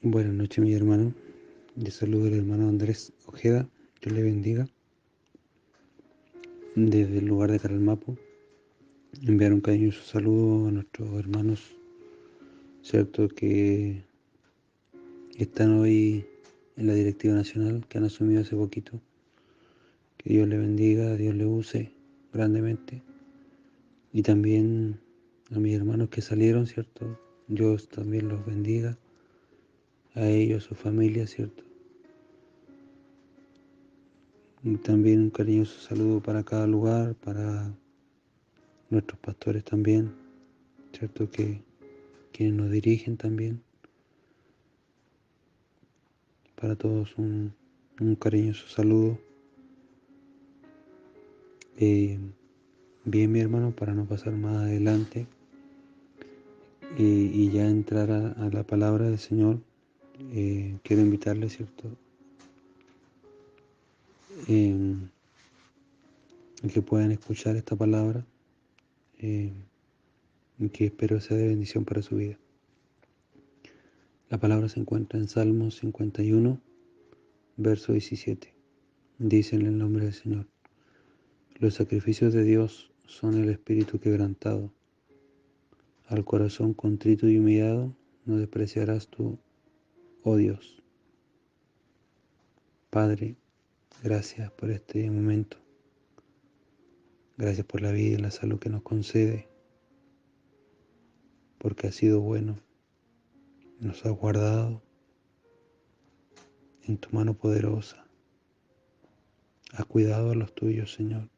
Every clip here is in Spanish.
Buenas noches, mi hermano. De saludo al hermano Andrés Ojeda. Dios le bendiga. Desde el lugar de Caralmapo, enviar un cariñoso saludo a nuestros hermanos, cierto, que están hoy en la directiva nacional, que han asumido hace poquito. Que Dios le bendiga, Dios le use grandemente. Y también a mis hermanos que salieron, cierto. Dios también los bendiga, a ellos, a su familia, cierto. Y también un cariñoso saludo para cada lugar, para nuestros pastores también, cierto, que quienes nos dirigen también. Para todos un cariñoso saludo. Bien, mi hermano, para no pasar más adelante y ya entrar a la palabra del Señor, quiero invitarle, ¿cierto?, eh, que puedan escuchar esta palabra, eh, que espero sea de bendición para su vida. La palabra se encuentra en Salmos 51, verso 17. Dice en el nombre del Señor: los sacrificios de Dios son el espíritu quebrantado. Al corazón contrito y humillado no despreciarás tú, oh Dios. Padre, gracias por este momento. Gracias por la vida y la salud que nos concede, porque has sido bueno. Nos has guardado en tu mano poderosa. Has cuidado a los tuyos, Señor.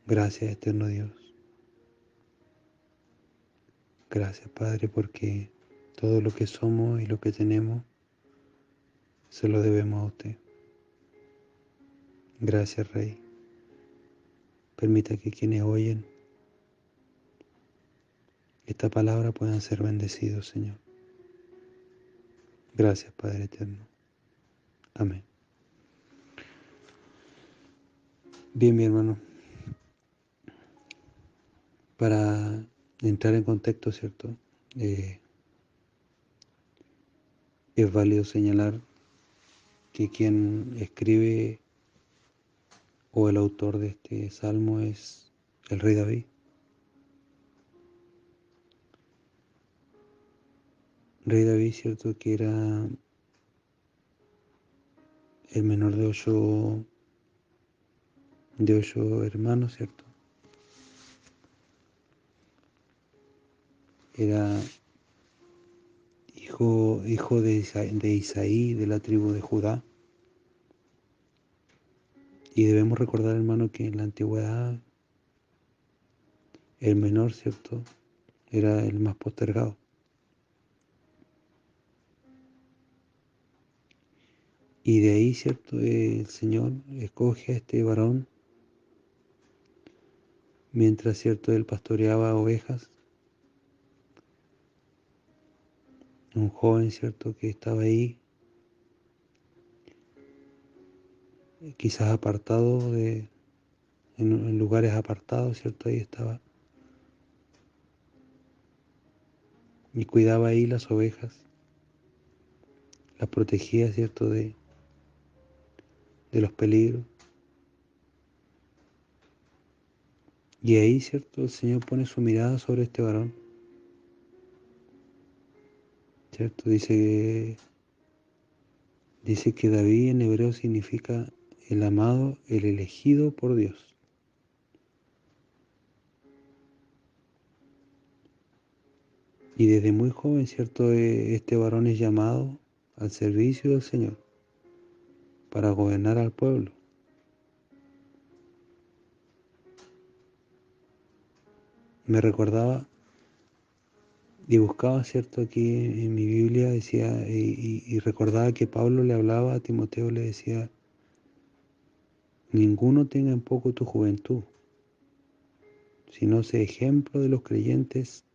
Gracias, eterno Dios. Gracias, Padre, porque todo lo que somos y lo que tenemos se lo debemos a usted. Gracias, Rey. Permita que quienes oyen esta palabra puedan ser bendecidos, Señor. Gracias, Padre eterno. Amén. Bien, mi hermano, para entrar en contexto, ¿cierto? Es válido señalar que quien escribe o el autor de este salmo es el rey David. Rey David, ¿cierto?, que era el menor de ocho hermanos, ¿cierto? Era hijo de Isaí, de la tribu de Judá. Y debemos recordar, hermano, que en la antigüedad el menor, ¿cierto?, era el más postergado. Y de ahí, ¿cierto?, el Señor escoge a este varón mientras, ¿cierto?, él pastoreaba ovejas. Un joven, ¿cierto?, que estaba ahí, quizás apartado en lugares apartados, ¿cierto? Ahí estaba. Y cuidaba ahí las ovejas, las protegía, ¿cierto?, de los peligros. Y ahí, ¿cierto?, el Señor pone su mirada sobre este varón, ¿cierto? Dice que David en hebreo significa el amado, el elegido por Dios. Y desde muy joven, ¿cierto?, este varón es llamado al servicio del Señor para gobernar al pueblo. Me recordaba y buscaba, ¿cierto?, aquí en mi Biblia, decía, y recordaba que Pablo le hablaba a Timoteo, le decía: ninguno tenga en poco tu juventud, sino sé ejemplo de los creyentes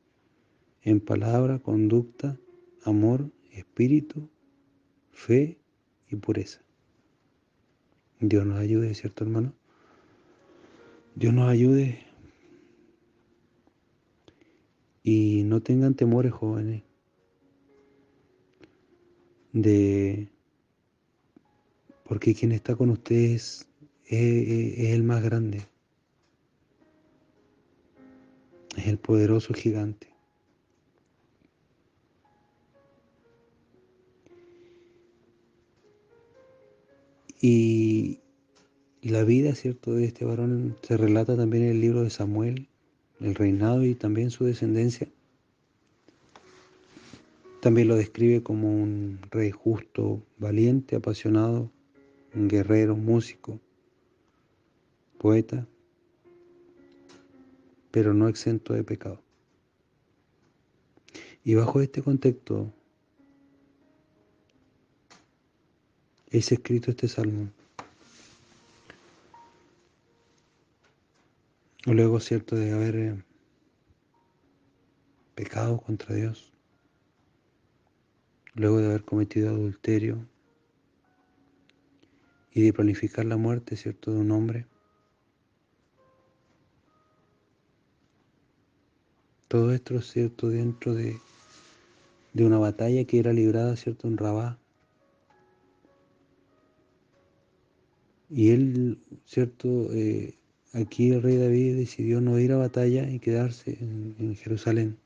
en palabra, conducta, amor, espíritu, fe y pureza. Dios nos ayude, ¿cierto, hermano? Dios nos ayude. Y no tengan temores, jóvenes. de porque quien está con ustedes es el más grande, es el poderoso gigante. Y la vida, ¿cierto?, de este varón se relata también en el libro de Samuel, el reinado y también su descendencia. También lo describe como un rey justo, valiente, apasionado, un guerrero, músico, poeta, pero no exento de pecado. Y bajo este contexto es escrito este salmo. Luego, cierto, de haber pecado contra Dios, luego de haber cometido adulterio y de planificar la muerte, cierto, de un hombre, todo esto, cierto, dentro de una batalla que era librada, cierto, en Rabá. Y él, cierto, aquí el rey David decidió no ir a batalla y quedarse en Jerusalén.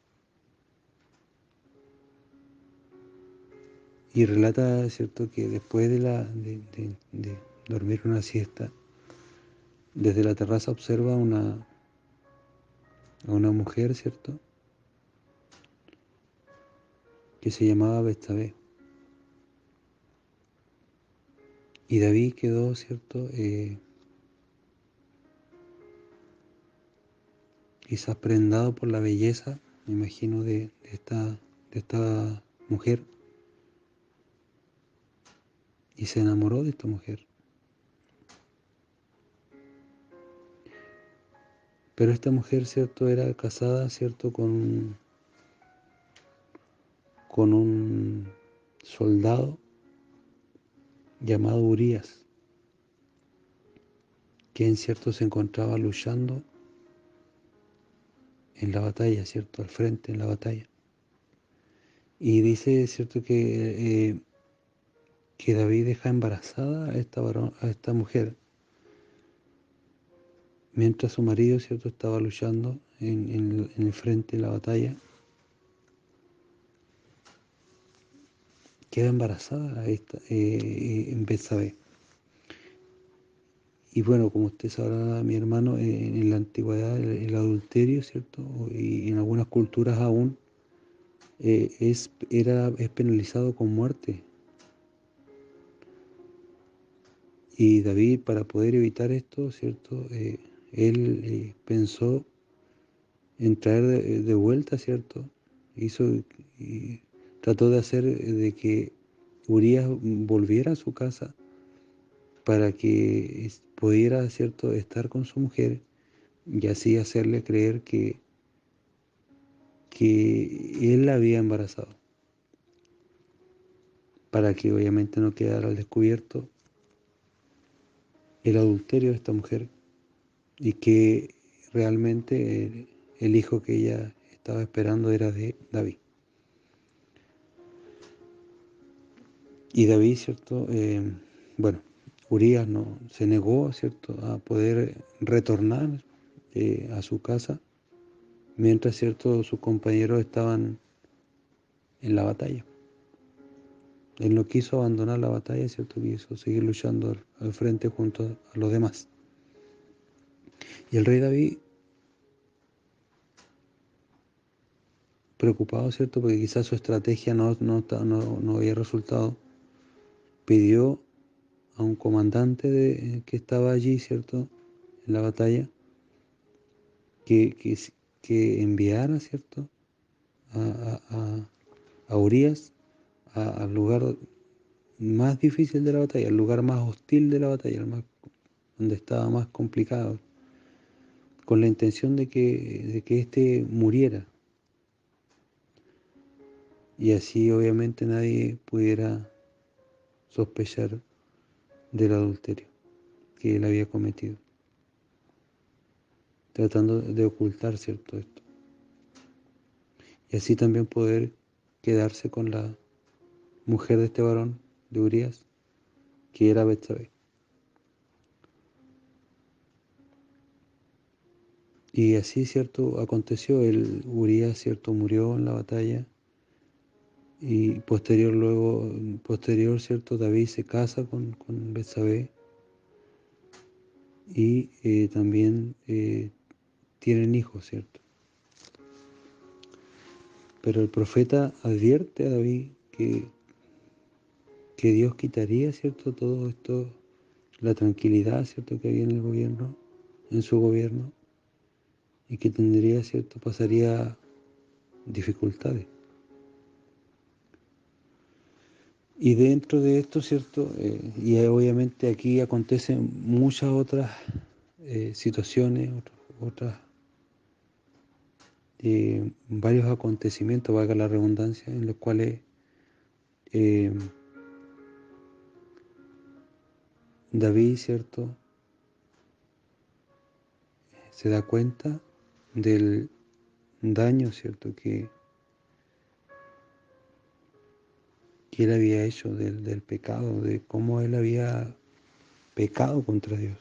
Y relata, cierto, que después de dormir una siesta, desde la terraza observa a una mujer, cierto, que se llamaba Betsabé. Y David quedó, cierto, quizás prendado por la belleza, me imagino, de esta mujer, y se enamoró de esta mujer. Pero esta mujer, cierto, era casada, cierto, con un soldado llamado Urías, quien, cierto, se encontraba luchando en la batalla, cierto, al frente en la batalla. Y dice, cierto, que David deja embarazada a esta mujer, mientras su marido, cierto, estaba luchando en el frente de la batalla. Queda embarazada en Betsabé. Y bueno, como usted sabrá, mi hermano, en la antigüedad el adulterio, ¿cierto? Y en algunas culturas aún es penalizado con muerte. Y David, para poder evitar esto, ¿cierto? Él pensó en traer de vuelta, ¿cierto? Hizo y trató de hacer de que Urías volviera a su casa para que pudiera, ¿cierto?, estar con su mujer y así hacerle creer que él la había embarazado, para que obviamente no quedara al descubierto el adulterio de esta mujer y que realmente el hijo que ella estaba esperando era de David. Y David, ¿cierto? Bueno, Urías no, se negó, ¿cierto?, a poder retornar a su casa, mientras, ¿cierto?, sus compañeros estaban en la batalla. Él no quiso abandonar la batalla, ¿cierto?, quiso seguir luchando al frente junto a los demás. Y el rey David, preocupado, ¿cierto?, porque quizás su estrategia no había resultado, pidió a un comandante que estaba allí, ¿cierto?, en la batalla, que, que, que enviara, ¿cierto?, a Urías al lugar más difícil de la batalla, al lugar más hostil de la batalla, donde estaba más complicado, con la intención de que éste muriera. Y así obviamente nadie pudiera sospechar del adulterio que él había cometido, tratando de ocultar, ¿cierto?, esto. Y así también poder quedarse con la mujer de este varón, de Urías, que era Betsabé. Y así, cierto, aconteció. Urías, cierto, murió en la batalla. Y posterior, cierto, David se casa con Betsabé. Y también tienen hijos, cierto. Pero el profeta advierte a David que Dios quitaría, cierto, todo esto, la tranquilidad, cierto, que había en el gobierno, en su gobierno, y que tendría, cierto, pasaría dificultades. Y dentro de esto, cierto, y obviamente aquí acontecen muchas otras situaciones, otras varios acontecimientos, valga la redundancia, en los cuales David, cierto, se da cuenta del daño, cierto, que él había hecho, del pecado, de cómo él había pecado contra Dios.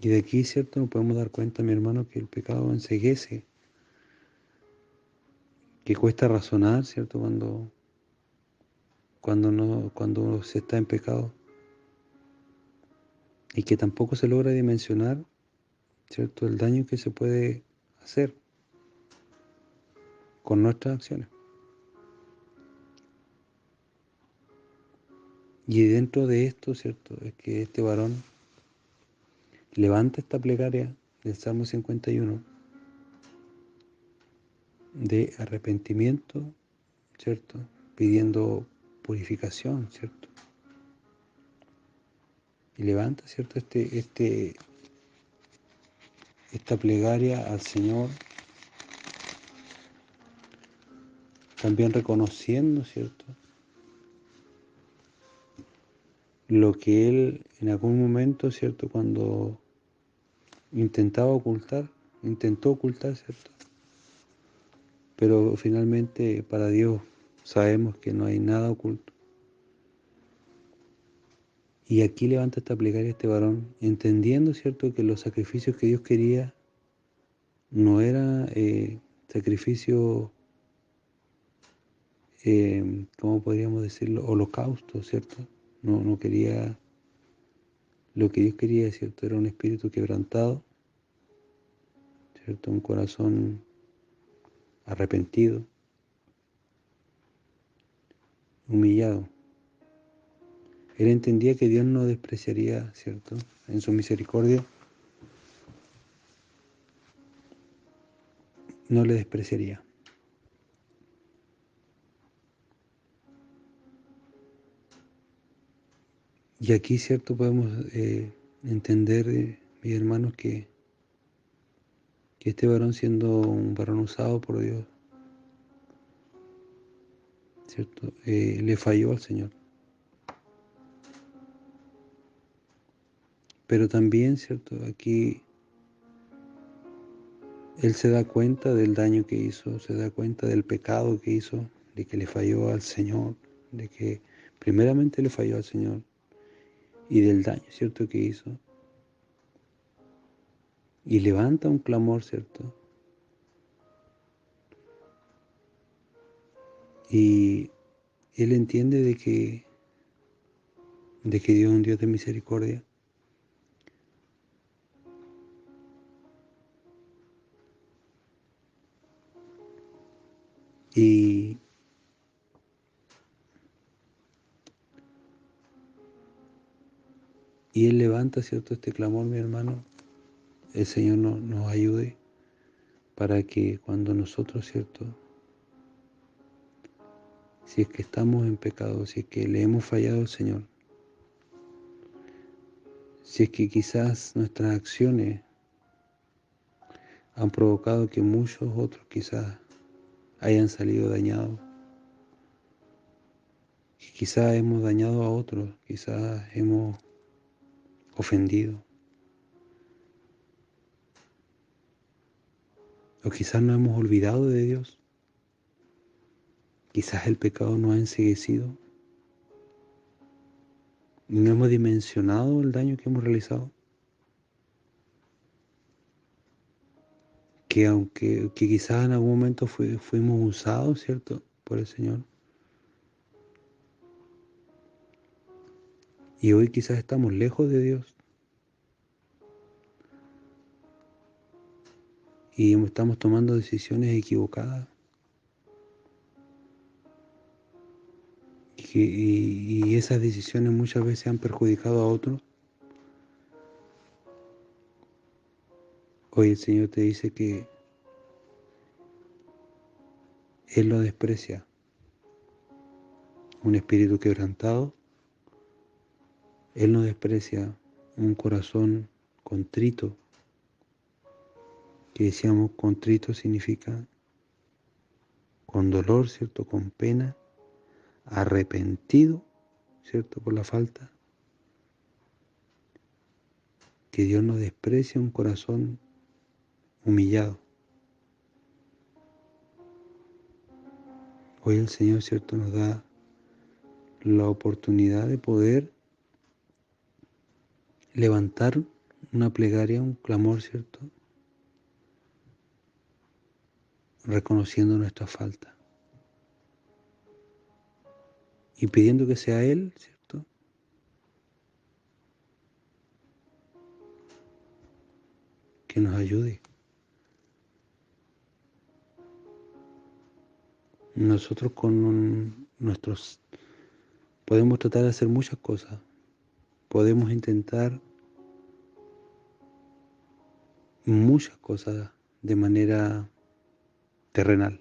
Y de aquí, cierto, nos podemos dar cuenta, mi hermano, que el pecado enceguece, que cuesta razonar, cierto, cuando se está en pecado, y que tampoco se logra dimensionar, cierto, el daño que se puede hacer con nuestras acciones. Y dentro de esto, cierto, es que este varón levanta esta plegaria del Salmo 51 de arrepentimiento, cierto, pidiendo purificación, cierto. Y levanta, cierto, esta plegaria al Señor, también reconociendo, cierto, lo que él en algún momento, cierto, cuando intentó ocultar, cierto, pero finalmente para Dios sabemos que no hay nada oculto. Y aquí levanta esta plegaria este varón, entendiendo, cierto, que los sacrificios que Dios quería no eran sacrificios, ¿cómo podríamos decirlo? Holocausto, ¿cierto? No quería, lo que Dios quería, ¿cierto? Era un espíritu quebrantado, ¿cierto? Un corazón arrepentido, humillado. Él entendía que Dios no despreciaría, ¿cierto? En su misericordia, no le despreciaría. Y aquí, ¿cierto? Podemos entender, mis hermanos, que este varón, siendo un varón usado por Dios, ¿cierto? Le falló al Señor. Pero también, ¿cierto? Aquí él se da cuenta del daño que hizo, se da cuenta del pecado que hizo, de que le falló al Señor, de que primeramente le falló al Señor y del daño, ¿cierto? Que hizo. Y levanta un clamor, ¿cierto? Y él entiende de que Dios es un Dios de misericordia. Y él levanta, ¿cierto? Este clamor, mi hermano. El Señor nos ayude para que cuando nosotros, ¿cierto? Si es que estamos en pecado, si es que le hemos fallado al Señor, si es que quizás nuestras acciones han provocado que muchos otros quizás hayan salido dañados, que quizás hemos dañado a otros, quizás hemos ofendido, o quizás nos hemos olvidado de Dios, Quizás el pecado nos ha enceguecido y no hemos dimensionado el daño que hemos realizado. Que quizás en algún momento fuimos usados, ¿cierto?, por el Señor. Y hoy quizás estamos lejos de Dios y estamos tomando decisiones equivocadas. Y esas decisiones muchas veces han perjudicado a otros. Hoy el Señor te dice que Él lo desprecia. Un espíritu quebrantado, Él no desprecia un corazón contrito, que decíamos contrito significa con dolor, ¿cierto?, con pena, arrepentido, ¿cierto?, por la falta. Que Dios no desprecia un corazón humillado. Hoy el Señor, ¿cierto?, nos da la oportunidad de poder levantar una plegaria, un clamor, ¿cierto?, reconociendo nuestra falta y pidiendo que sea Él, ¿cierto?, que nos ayude. Nosotros con nuestros podemos tratar de hacer muchas cosas. Podemos intentar muchas cosas de manera terrenal.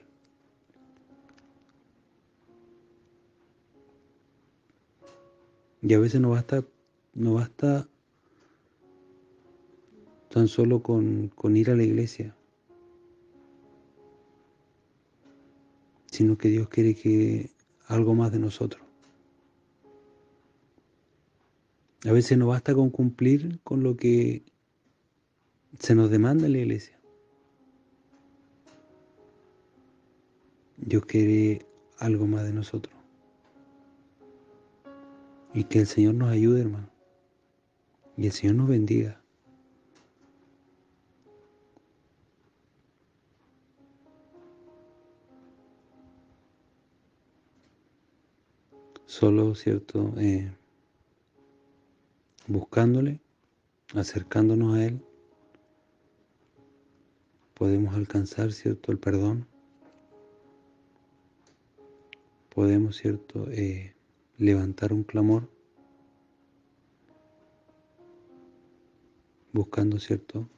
Y a veces no basta tan solo con ir a la iglesia, sino que Dios quiere que algo más de nosotros. A veces no basta con cumplir con lo que se nos demanda en la iglesia. Dios quiere algo más de nosotros. Y que el Señor nos ayude, hermano. Y el Señor nos bendiga. Solo, ¿cierto?, buscándole, acercándonos a Él, podemos alcanzar, ¿cierto?, el perdón. Podemos, ¿cierto?, levantar un clamor, buscando, ¿cierto?,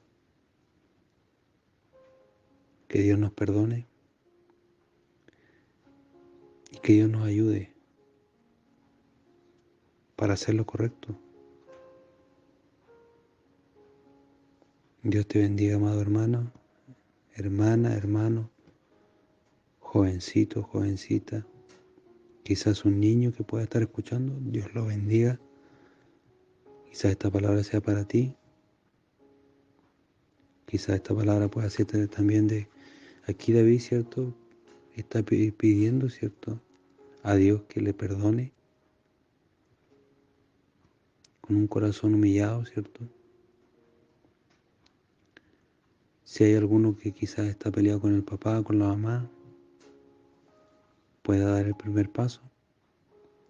que Dios nos perdone y que Dios nos ayude para hacer lo correcto. Dios te bendiga, amado hermano, hermana, hermano, jovencito, jovencita, quizás un niño que pueda estar escuchando. Dios lo bendiga. Quizás esta palabra sea para ti. Quizás esta palabra pueda ser también de aquí David, ¿cierto? Está pidiendo, ¿cierto?, a Dios que le perdone con un corazón humillado, ¿cierto? Si hay alguno que quizás está peleado con el papá, con la mamá, pueda dar el primer paso.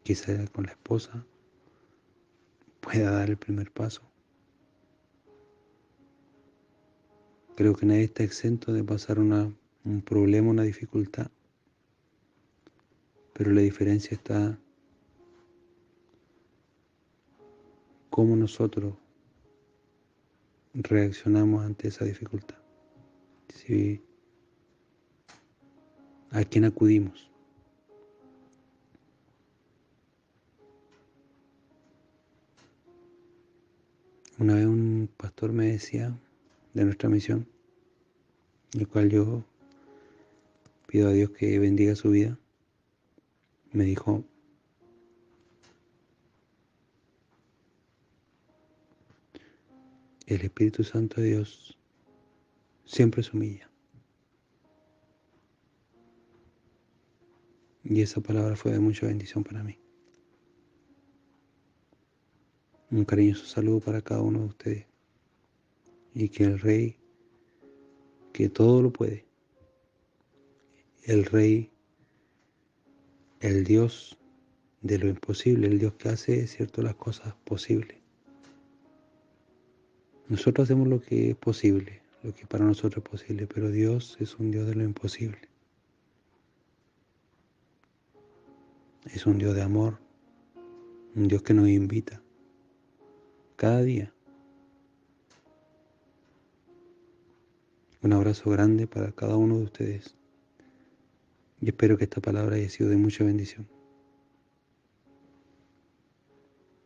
Quizás con la esposa pueda dar el primer paso. Creo que nadie está exento de pasar un problema, una dificultad, pero la diferencia está cómo nosotros reaccionamos ante esa dificultad. Si, ¿a quién acudimos? Una vez un pastor me decía de nuestra misión, el cual yo pido a Dios que bendiga su vida, me dijo: el Espíritu Santo de Dios siempre se humilla. Y esa palabra fue de mucha bendición para mí. Un cariñoso saludo para cada uno de ustedes. Y que el Rey, que todo lo puede, el Rey, el Dios de lo imposible, el Dios que hace, cierto, las cosas posibles. Nosotros hacemos lo que es posible, lo que para nosotros es posible, pero Dios es un Dios de lo imposible. Es un Dios de amor, un Dios que nos invita cada día. Un abrazo grande para cada uno de ustedes y espero que esta palabra haya sido de mucha bendición.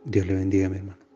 Dios le bendiga, mi hermano.